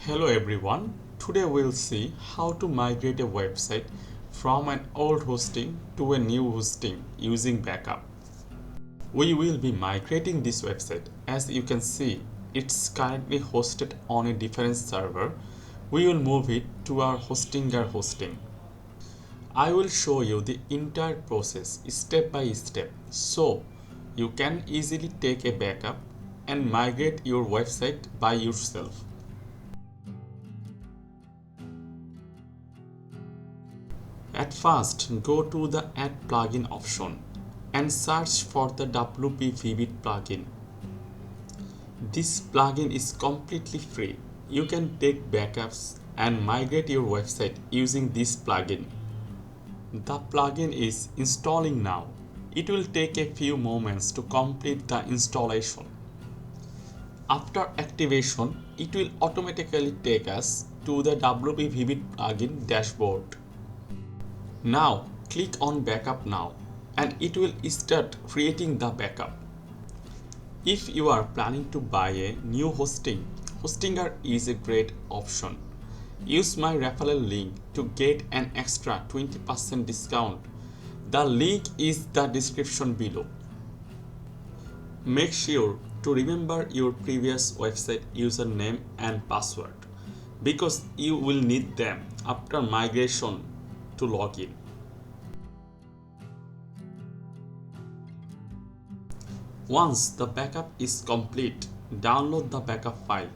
Hello everyone, today we'll see how to migrate a website from an old hosting to a new hosting using backup. We will be migrating this website. As you can see, it's currently hosted on a different server. We will move it to our hosting. I will show you the entire process step by step so you can easily take a backup and migrate your website by yourself. At first, go to the Add Plugin option and search for the WP Vivid plugin. This plugin is completely free. You can take backups and migrate your website using this plugin. The plugin is installing now. It will take a few moments to complete the installation. After activation, it will automatically take us to the WP Vivid plugin dashboard. Now click on Backup Now and it will start creating the backup. If you are planning to buy a new hosting, Hostinger is a great option. Use my referral link to get an extra 20% discount. The link is the description below. Make sure to remember your previous website username and password because you will need them after migration to log in. Once the backup is complete, download the backup file.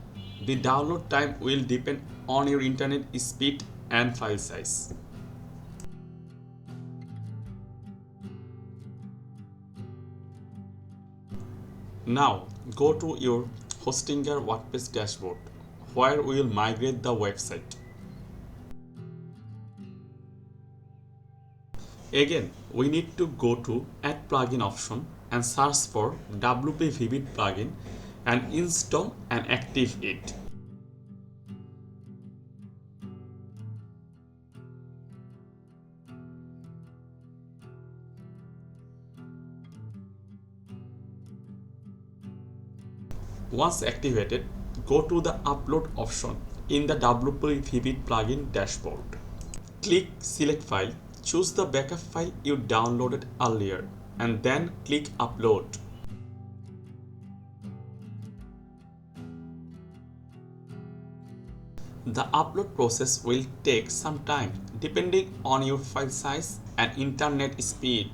The download time will depend on your internet speed and file size. Now go to your Hostinger WordPress dashboard where we will migrate the website. Again, we need to go to Add Plugin option and search for WP Vivid plugin and install and active it. Once activated, go to the Upload option in the WP Vivid plugin dashboard. Click Select File, choose the backup file you downloaded earlier and then click Upload. The upload process will take some time depending on your file size and internet speed.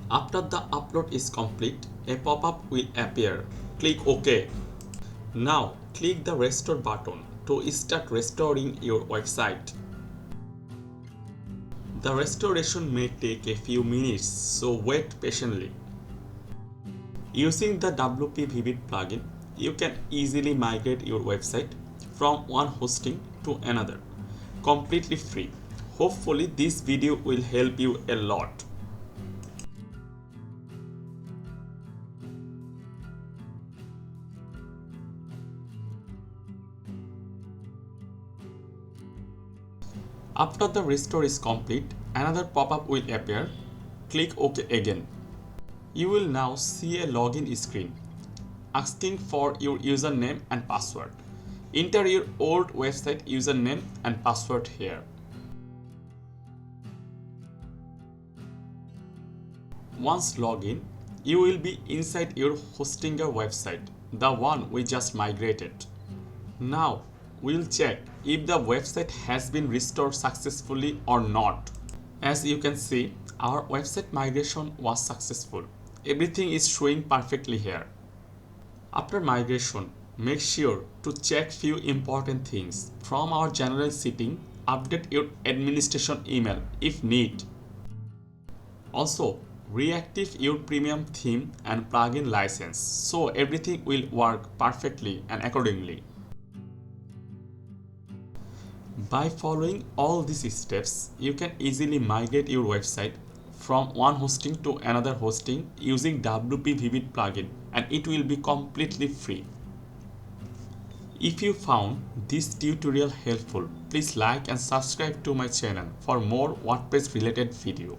After the upload is complete, a pop-up will appear. Click OK. Now click the Restore button to start restoring your website. The restoration may take a few minutes, so wait patiently. Using the WP Vivid plugin, you can easily migrate your website from one hosting to another, completely free. Hopefully this video will help you a lot. After the restore is complete, another pop-up will appear. Click OK again. You will now see a login screen asking for your username and password. Enter your old website username and password here. Once log in, you will be inside your Hostinger website, the one we just migrated. Now we'll check if the website has been restored successfully or not. As you can see, our website migration was successful. Everything is showing perfectly here. After migration, make sure to check few important things. From our general setting, update your administration email if need. Also, reactive your premium theme and plugin license so everything will work perfectly and accordingly. By following all these steps, you can easily migrate your website from one hosting to another hosting using WP Vivid plugin, and it will be completely free. If you found this tutorial helpful, please like and subscribe to my channel for more WordPress related video.